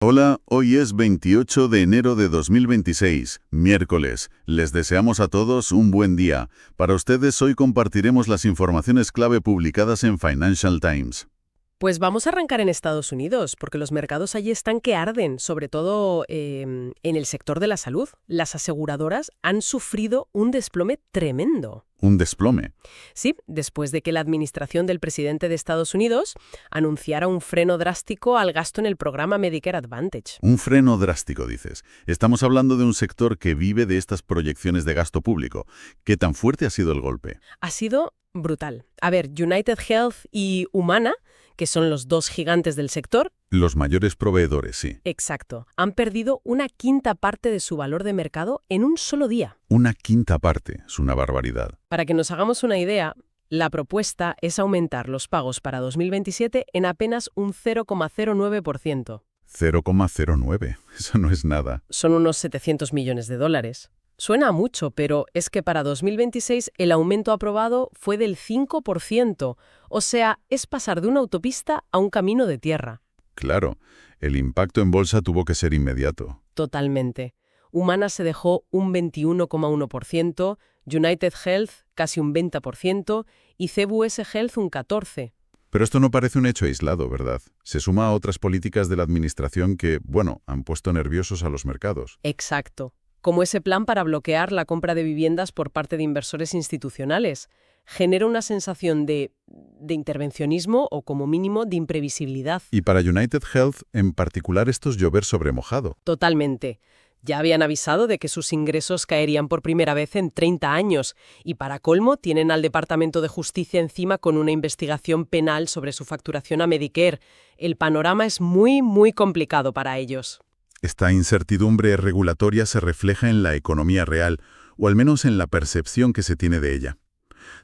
Hola, hoy es 28 de enero de 2026, miércoles. Les deseamos a todos un buen día. Para ustedes hoy compartiremos las informaciones clave publicadas en Financial Times. Pues vamos a arrancar en Estados Unidos, porque los mercados allí están que arden, sobre todo en el sector de la salud. Las aseguradoras han sufrido un desplome tremendo. Un desplome. Sí, después de que la administración del presidente de Estados Unidos anunciara un freno drástico al gasto en el programa Medicare Advantage. Un freno drástico, dices. Estamos hablando de un sector que vive de estas proyecciones de gasto público. ¿Qué tan fuerte ha sido el golpe? Ha sido brutal. A ver, United Health y Humana, que son los dos gigantes del sector, Los mayores proveedores, sí. exacto, han perdido una quinta parte de su valor de mercado en un solo día. Una quinta parte. Es una barbaridad. Para que nos hagamos una idea, la propuesta es aumentar los pagos para 2027 en apenas un 0,09%. 0,09. Eso no es nada. Son unos 700 millones de dólares. Suena a mucho, pero es que para 2026 el aumento aprobado fue del 5%, o sea, es pasar de una autopista a un camino de tierra. Claro, el impacto en bolsa tuvo que ser inmediato. Totalmente. Humana se dejó un 21,1%, United Health casi un 20% y CBS Health un 14%. Pero esto no parece un hecho aislado, ¿verdad? Se suma a otras políticas de la administración que, bueno, han puesto nerviosos a los mercados. Exacto. Como ese plan para bloquear la compra de viviendas por parte de inversores institucionales. Genera una sensación de intervencionismo o, como mínimo, de imprevisibilidad. Y para United Health, en particular, esto es llover sobre mojado. Totalmente. Ya habían avisado de que sus ingresos caerían por primera vez en 30 años y para colmo tienen al Departamento de Justicia encima con una investigación penal sobre su facturación a Medicare. El panorama es muy, muy complicado para ellos. Esta incertidumbre regulatoria se refleja en la economía real, o al menos en la percepción que se tiene de ella.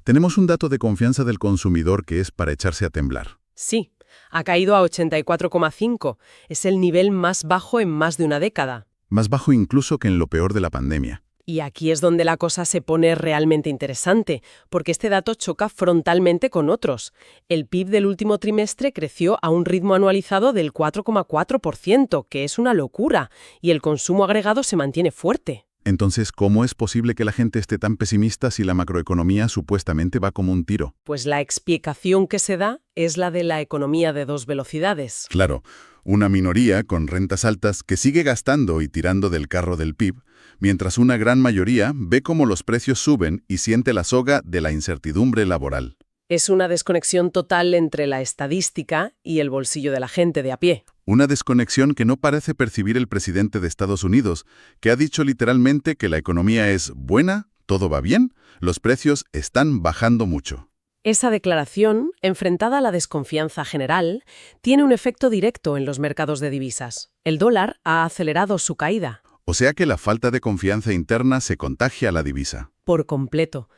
Tenemos un dato de confianza del consumidor que es para echarse a temblar. Sí, ha caído a 84,5. Es el nivel más bajo en más de una década. Más bajo incluso que en lo peor de la pandemia. Y aquí es donde la cosa se pone realmente interesante, porque este dato choca frontalmente con otros. El PIB del último trimestre creció a un ritmo anualizado del 4,4%, que es una locura, y el consumo agregado se mantiene fuerte. Entonces, ¿cómo es posible que la gente esté tan pesimista si la macroeconomía supuestamente va como un tiro? Pues la explicación que se da es la de la economía de dos velocidades. Claro, una minoría con rentas altas que sigue gastando y tirando del carro del PIB, mientras una gran mayoría ve cómo los precios suben y siente la soga de la incertidumbre laboral. Es una desconexión total entre la estadística y el bolsillo de la gente de a pie. Una desconexión que no parece percibir el presidente de Estados Unidos, que ha dicho literalmente que la economía es buena, todo va bien, los precios están bajando mucho. Esa declaración, enfrentada a la desconfianza general, tiene un efecto directo en los mercados de divisas. El dólar ha acelerado su caída. O sea que la falta de confianza interna se contagia a la divisa. Por completo.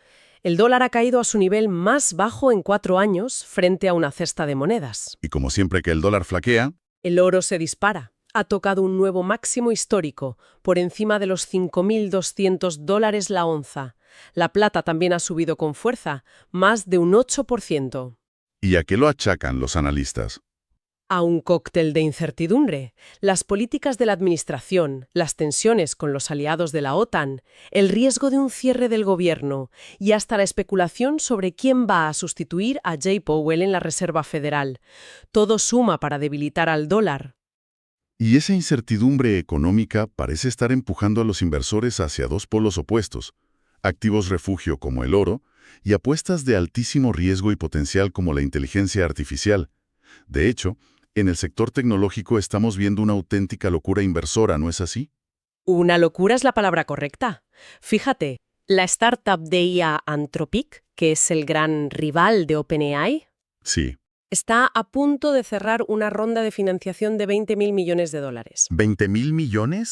El dólar ha caído a su nivel más bajo en 4 años frente a una cesta de monedas. Y como siempre que el dólar flaquea, El oro se dispara. Ha tocado un nuevo máximo histórico, por encima de los $5.200 la onza. La plata también ha subido con fuerza, más de un 8%. ¿y a qué lo achacan los analistas? A un cóctel de incertidumbre, las políticas de la administración, las tensiones con los aliados de la OTAN, el riesgo de un cierre del gobierno y hasta la especulación sobre quién va a sustituir a Jay Powell en la Reserva Federal. Todo suma para debilitar al dólar. Y esa incertidumbre económica parece estar empujando a los inversores hacia dos polos opuestos, activos refugio como el oro y apuestas de altísimo riesgo y potencial como la inteligencia artificial. De hecho, en el sector tecnológico estamos viendo una auténtica locura inversora, ¿no es así? Una locura es la palabra correcta. Fíjate, la startup de IA Anthropic, que es el gran rival de OpenAI, Sí. está a punto de cerrar una ronda de financiación de 20.000 millones de dólares. ¿20.000 millones?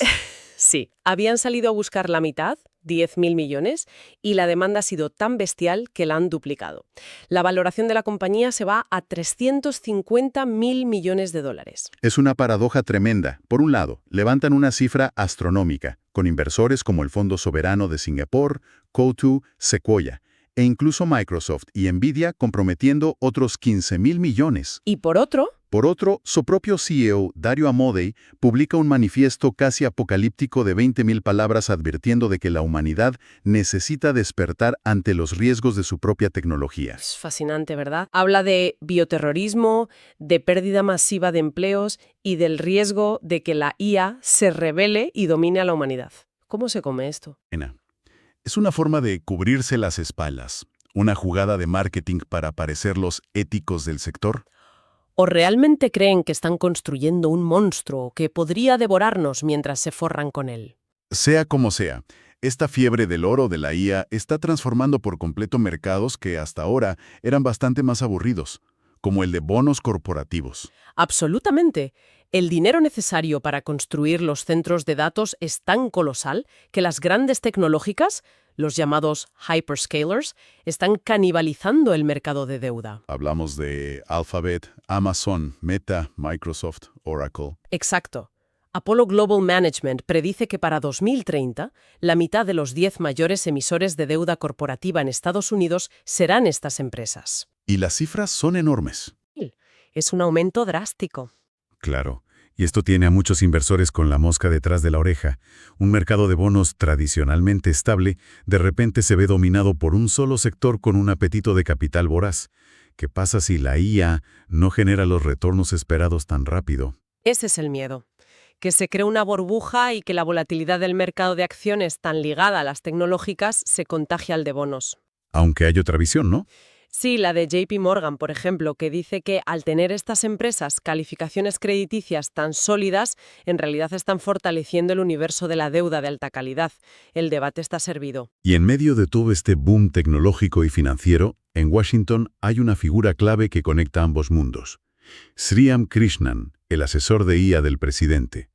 Sí, habían salido a buscar la mitad, 10.000 millones, y la demanda ha sido tan bestial que la han duplicado. La valoración de la compañía se va a 350.000 millones de dólares. Es una paradoja tremenda. Por un lado, levantan una cifra astronómica, con inversores como el Fondo Soberano de Singapur, Coatue, Sequoia, e incluso Microsoft y Nvidia comprometiendo otros 15.000 millones. Y por otro, Por otro, su propio CEO, Dario Amodei, publica un manifiesto casi apocalíptico de 20.000 palabras advirtiendo de que la humanidad necesita despertar ante los riesgos de su propia tecnología. Es fascinante, ¿verdad? Habla de bioterrorismo, de pérdida masiva de empleos y del riesgo de que la IA se rebele y domine a la humanidad. ¿Cómo se come esto? Es una forma de cubrirse las espaldas, una jugada de marketing para parecer los éticos del sector. ¿O realmente creen que están construyendo un monstruo que podría devorarnos mientras se forran con él? Sea como sea, esta fiebre del oro de la IA está transformando por completo mercados que hasta ahora eran bastante más aburridos, como el de bonos corporativos. Absolutamente. El dinero necesario para construir los centros de datos es tan colosal que las grandes tecnológicas, los llamados hyperscalers, están canibalizando el mercado de deuda. Hablamos de Alphabet, Amazon, Meta, Microsoft, Oracle. Exacto. Apollo Global Management predice que para 2030, la mitad de los 10 mayores emisores de deuda corporativa en Estados Unidos serán estas empresas. Y las cifras son enormes. Es un aumento drástico. Claro, y esto tiene a muchos inversores con la mosca detrás de la oreja. Un mercado de bonos tradicionalmente estable, de repente se ve dominado por un solo sector con un apetito de capital voraz. ¿Qué pasa si la IA no genera los retornos esperados tan rápido? Ese es el miedo. Que se cree una burbuja y que la volatilidad del mercado de acciones tan ligada a las tecnológicas se contagie al de bonos. Aunque hay otra visión, ¿no? Sí, la de JP Morgan, por ejemplo, que dice que al tener estas empresas calificaciones crediticias tan sólidas, en realidad están fortaleciendo el universo de la deuda de alta calidad. El debate está servido. Y en medio de todo este boom tecnológico y financiero, en Washington hay una figura clave que conecta ambos mundos. Sriram Krishnan, el asesor de IA del presidente.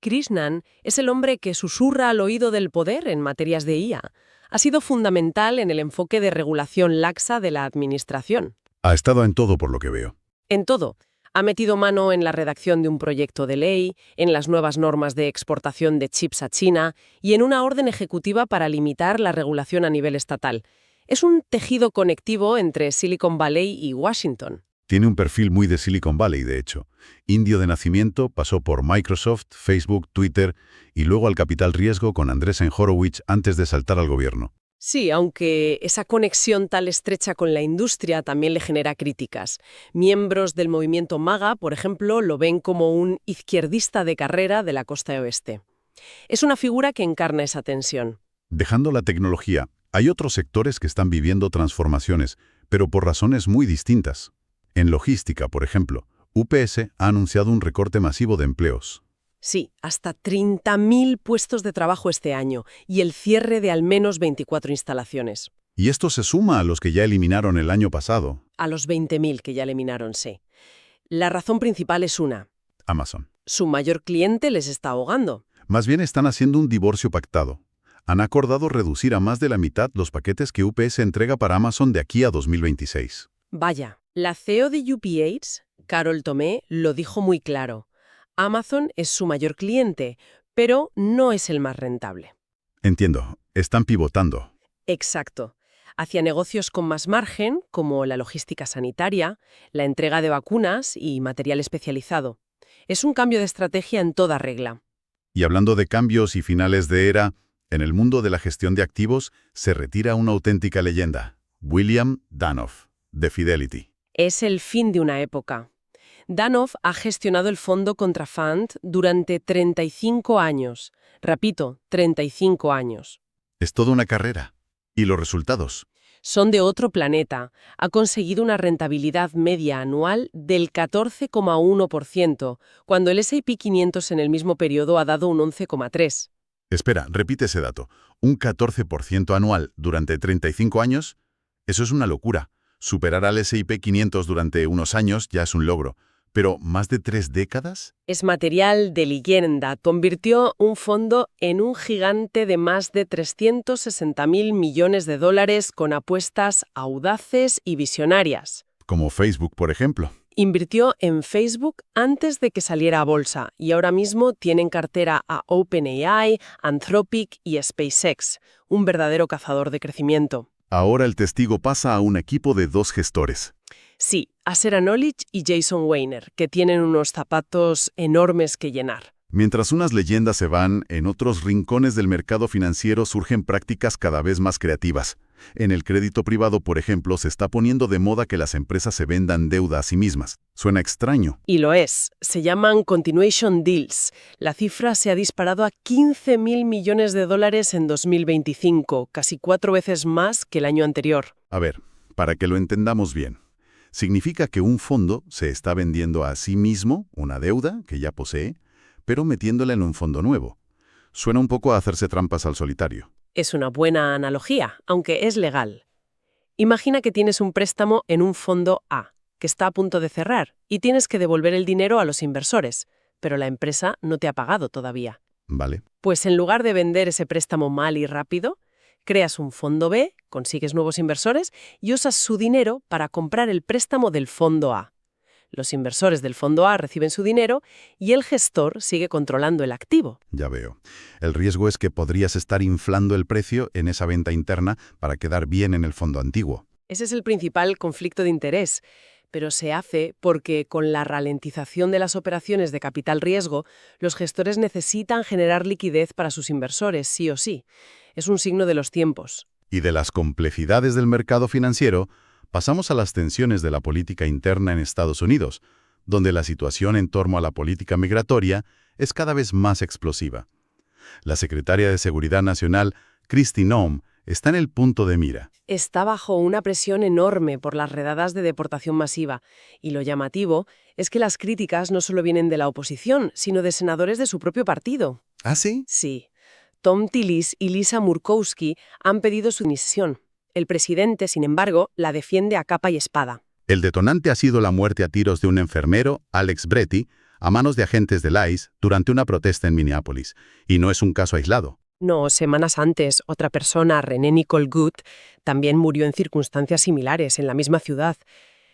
Krishnan es el hombre que susurra al oído del poder en materias de IA. Ha sido fundamental en el enfoque de regulación laxa de la administración. Ha estado en todo por lo que veo. En todo. Ha metido mano en la redacción de un proyecto de ley, en las nuevas normas de exportación de chips a China y en una orden ejecutiva para limitar la regulación a nivel estatal. Es un tejido conectivo entre Silicon Valley y Washington. Tiene un perfil muy de Silicon Valley, de hecho. Indio de nacimiento, pasó por Microsoft, Facebook, Twitter y luego al capital riesgo con Andreessen Horowitz antes de saltar al gobierno. Sí, aunque esa conexión tan estrecha con la industria también le genera críticas. Miembros del movimiento MAGA, por ejemplo, lo ven como un izquierdista de carrera de la costa oeste. Es una figura que encarna esa tensión. Dejando la tecnología, hay otros sectores que están viviendo transformaciones, pero por razones muy distintas. En logística, por ejemplo, UPS ha anunciado un recorte masivo de empleos. Sí, hasta 30.000 puestos de trabajo este año y el cierre de al menos 24 instalaciones. Y esto se suma a los que ya eliminaron el año pasado. A los 20.000 que ya eliminaron, sí. La razón principal es una. Amazon. Su mayor cliente les está ahogando. Más bien están haciendo un divorcio pactado. Han acordado reducir a más de la mitad los paquetes que UPS entrega para Amazon de aquí a 2026. Vaya, la CEO de UPS, Carol Tomé, lo dijo muy claro. Amazon es su mayor cliente, pero no es el más rentable. Entiendo, están pivotando. Exacto. Hacia negocios con más margen, como la logística sanitaria, la entrega de vacunas y material especializado. Es un cambio de estrategia en toda regla. Y hablando de cambios y finales de era, en el mundo de la gestión de activos se retira una auténtica leyenda, William Danoff, de Fidelity. Es el fin de una época. Danoff ha gestionado el fondo Contrafund durante 35 años. Repito, 35 años. Es toda una carrera. ¿Y los resultados? Son de otro planeta. Ha conseguido una rentabilidad media anual del 14,1%, cuando el S&P 500 en el mismo periodo ha dado un 11,3%. Espera, repite ese dato. ¿Un 14% anual durante 35 años? Eso es una locura. Superar al S&P 500 durante unos años ya es un logro. ¿Pero más de 3 décadas? Es material de leyenda. Convirtió un fondo en un gigante de más de 360.000 millones de dólares con apuestas audaces y visionarias. Como Facebook, por ejemplo. Invirtió en Facebook antes de que saliera a bolsa y ahora mismo tiene en cartera a OpenAI, Anthropic y SpaceX, un verdadero cazador de crecimiento. Ahora el testigo pasa a un equipo de 2 gestores. Sí, Asera Knowledge y Jason Weiner, que tienen unos zapatos enormes que llenar. Mientras unas leyendas se van, en otros rincones del mercado financiero surgen prácticas cada vez más creativas. En el crédito privado, por ejemplo, se está poniendo de moda que las empresas se vendan deuda a sí mismas. Suena extraño. Y lo es. Se llaman Continuation Deals. La cifra se ha disparado a 15.000 millones de dólares en 2025, casi 4 veces más que el año anterior. A ver, para que lo entendamos bien. Significa que un fondo se está vendiendo a sí mismo una deuda que ya posee, pero metiéndola en un fondo nuevo. Suena un poco a hacerse trampas al solitario. Es una buena analogía, aunque es legal. Imagina que tienes un préstamo en un fondo A, que está a punto de cerrar, y tienes que devolver el dinero a los inversores, pero la empresa no te ha pagado todavía. Vale. Pues en lugar de vender ese préstamo mal y rápido, creas un fondo B, consigues nuevos inversores y usas su dinero para comprar el préstamo del fondo A. Los inversores del fondo A reciben su dinero y el gestor sigue controlando el activo. Ya veo. El riesgo es que podrías estar inflando el precio en esa venta interna para quedar bien en el fondo antiguo. Ese es el principal conflicto de interés, pero se hace porque con la ralentización de las operaciones de capital riesgo, los gestores necesitan generar liquidez para sus inversores, sí o sí. Es un signo de los tiempos. Y de las complejidades del mercado financiero, pasamos a las tensiones de la política interna en Estados Unidos, donde la situación en torno a la política migratoria es cada vez más explosiva. La secretaria de Seguridad Nacional, Kristi Noem, está en el punto de mira. Está bajo una presión enorme por las redadas de deportación masiva, y lo llamativo es que las críticas no solo vienen de la oposición, sino de senadores de su propio partido. ¿Ah, sí? Sí. Tom Tillis y Lisa Murkowski han pedido su dimisión. El presidente, sin embargo, la defiende a capa y espada. El detonante ha sido la muerte a tiros de un enfermero, Alex Bretty, a manos de agentes del ICE durante una protesta en Minneapolis. Y no es un caso aislado. No, semanas antes, otra persona, René Nicole Good, también murió en circunstancias similares en la misma ciudad.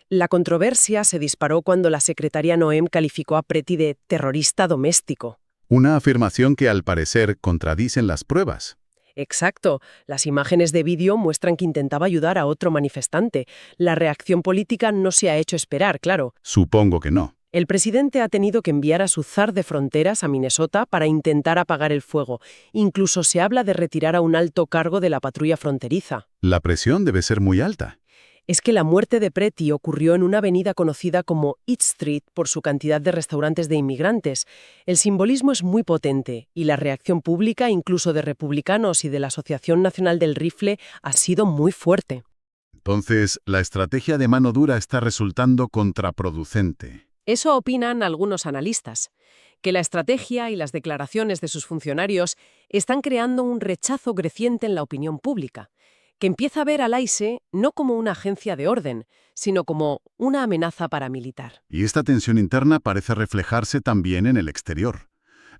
La controversia se disparó cuando la secretaria Noem calificó a Bretty de terrorista doméstico. Una afirmación que al parecer contradicen las pruebas. Exacto. Las imágenes de vídeo muestran que intentaba ayudar a otro manifestante. La reacción política no se ha hecho esperar, claro. Supongo que no. El presidente ha tenido que enviar a su zar de fronteras a Minnesota para intentar apagar el fuego. Incluso se habla de retirar a un alto cargo de la patrulla fronteriza. La presión debe ser muy alta. Es que la muerte de Bretty ocurrió en una avenida conocida como Eat Street por su cantidad de restaurantes de inmigrantes. El simbolismo es muy potente y la reacción pública, incluso de republicanos y de la Asociación Nacional del Rifle, ha sido muy fuerte. Entonces, la estrategia de mano dura está resultando contraproducente. Eso opinan algunos analistas, que la estrategia y las declaraciones de sus funcionarios están creando un rechazo creciente en la opinión pública, que empieza a ver al ICE no como una agencia de orden, sino como una amenaza paramilitar. Y esta tensión interna parece reflejarse también en el exterior.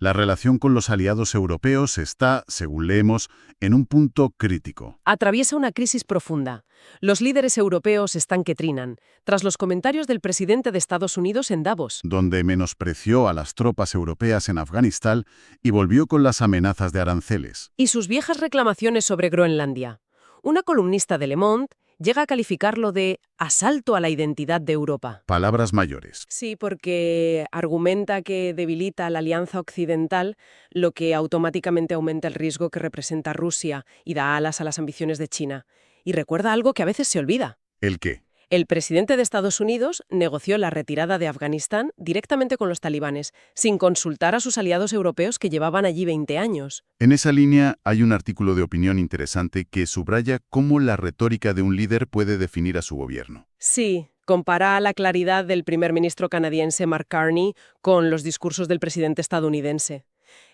La relación con los aliados europeos está, según leemos, en un punto crítico. Atraviesa una crisis profunda. Los líderes europeos están que trinan, tras los comentarios del presidente de Estados Unidos en Davos, Donde menospreció a las tropas europeas en Afganistán y volvió con las amenazas de aranceles. y sus viejas reclamaciones sobre Groenlandia. Una columnista de Le Monde llega a calificarlo de asalto a la identidad de Europa. Palabras mayores. Sí, porque argumenta que debilita la alianza occidental, lo que automáticamente aumenta el riesgo que representa Rusia y da alas a las ambiciones de China. Y recuerda algo que a veces se olvida. ¿El qué? El presidente de Estados Unidos negoció la retirada de Afganistán directamente con los talibanes, sin consultar a sus aliados europeos que llevaban allí 20 años. En esa línea hay un artículo de opinión interesante que subraya cómo la retórica de un líder puede definir a su gobierno. Sí, compara la claridad del primer ministro canadiense Mark Carney con los discursos del presidente estadounidense.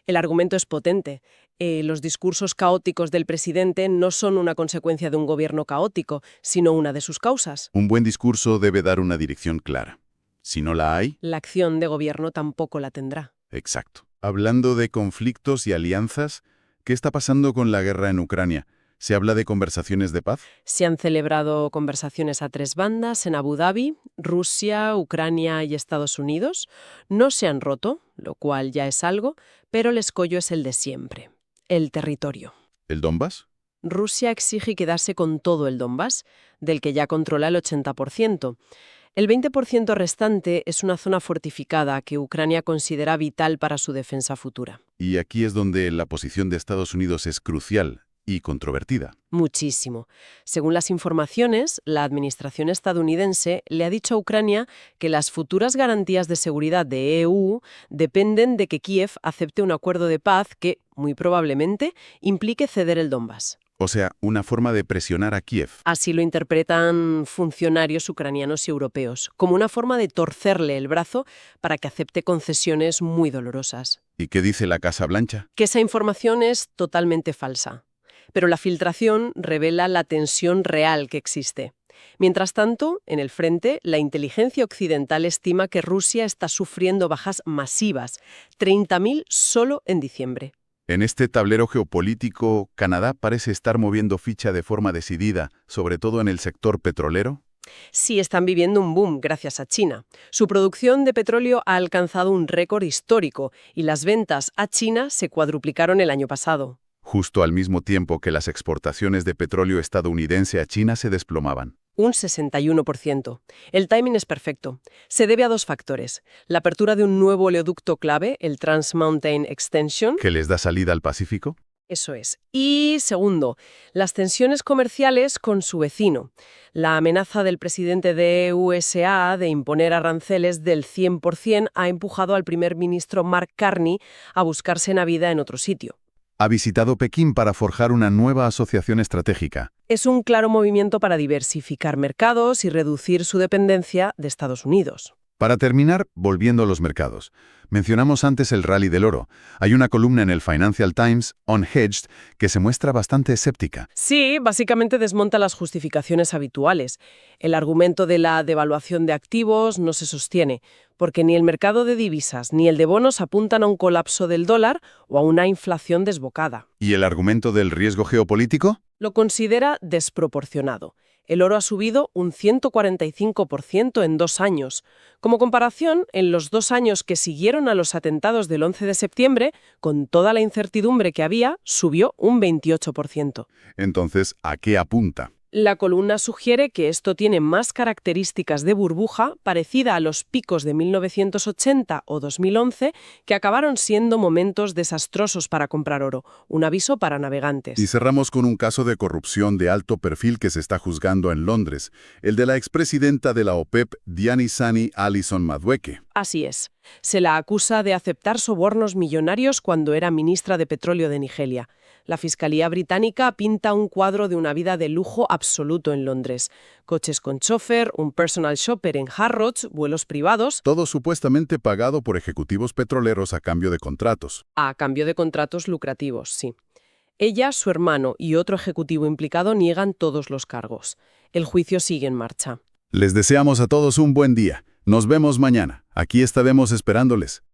El argumento es potente. Los discursos caóticos del presidente no son una consecuencia de un gobierno caótico, sino una de sus causas. Un buen discurso debe dar una dirección clara. Si no la hay, La acción de gobierno tampoco la tendrá. exacto. Hablando de conflictos y alianzas, ¿qué está pasando con la guerra en Ucrania? ¿Se habla de conversaciones de paz? Se han celebrado conversaciones a 3 bandas en Abu Dhabi, Rusia, Ucrania y Estados Unidos. No se han roto, lo cual ya es algo, pero el escollo es el de siempre: el territorio. ¿El Donbass? Rusia exige quedarse con todo el Donbass, del que ya controla el 80%. El 20% restante es una zona fortificada que Ucrania considera vital para su defensa futura. Y aquí es donde la posición de Estados Unidos es crucial y controvertida. Muchísimo. Según las informaciones, la administración estadounidense le ha dicho a Ucrania que las futuras garantías de seguridad de EU dependen de que Kiev acepte un acuerdo de paz que, muy probablemente, implique ceder el Donbass. O sea, una forma de presionar a Kiev. Así lo interpretan funcionarios ucranianos y europeos, como una forma de torcerle el brazo para que acepte concesiones muy dolorosas. ¿Y qué dice la Casa Blanca? Que esa información es totalmente falsa. Pero la filtración revela la tensión real que existe. Mientras tanto, en el frente, la inteligencia occidental estima que Rusia está sufriendo bajas masivas, 30.000 solo en diciembre. En este tablero geopolítico, ¿Canadá parece estar moviendo ficha de forma decidida, sobre todo en el sector petrolero? Sí, están viviendo un boom gracias a China. Su producción de petróleo ha alcanzado un récord histórico y las ventas a China se cuadruplicaron el año pasado. Justo al mismo tiempo que las exportaciones de petróleo estadounidense a China se desplomaban. Un 61%. El timing es perfecto. Se debe a dos factores. La apertura de un nuevo oleoducto clave, el Trans Mountain Extension. ¿Que les da salida al Pacífico? Eso es. Y segundo, las tensiones comerciales con su vecino. La amenaza del presidente de USA de imponer aranceles del 100% ha empujado al primer ministro Mark Carney a buscarse una vida en otro sitio. Ha visitado Pekín para forjar una nueva asociación estratégica. Es un claro movimiento para diversificar mercados y reducir su dependencia de Estados Unidos. Para terminar, volviendo a los mercados. Mencionamos antes el rally del oro. Hay una columna en el Financial Times, Unhedged, que se muestra bastante escéptica. Sí, básicamente desmonta las justificaciones habituales. El argumento de la devaluación de activos no se sostiene, porque ni el mercado de divisas ni el de bonos apuntan a un colapso del dólar o a una inflación desbocada. ¿Y el argumento del riesgo geopolítico? Lo considera desproporcionado. El oro ha subido un 145% en 2 años. Como comparación, en los 2 años que siguieron a los atentados del 11 de septiembre, con toda la incertidumbre que había, subió un 28%. Entonces, ¿a qué apunta? La columna sugiere que esto tiene más características de burbuja parecida a los picos de 1980 o 2011, que acabaron siendo momentos desastrosos para comprar oro, un aviso para navegantes. Y cerramos con un caso de corrupción de alto perfil que se está juzgando en Londres, el de la expresidenta de la OPEP, Dianysani Alison Madueke. Así es. Se la acusa de aceptar sobornos millonarios cuando era ministra de Petróleo de Nigeria. La Fiscalía británica pinta un cuadro de una vida de lujo absoluto en Londres. Coches con chofer, un personal shopper en Harrods, vuelos privados. Todo supuestamente pagado por ejecutivos petroleros a cambio de contratos. A cambio de contratos lucrativos, sí. Ella, su hermano y otro ejecutivo implicado niegan todos los cargos. El juicio sigue en marcha. Les deseamos a todos un buen día. Nos vemos mañana. Aquí estaremos esperándoles.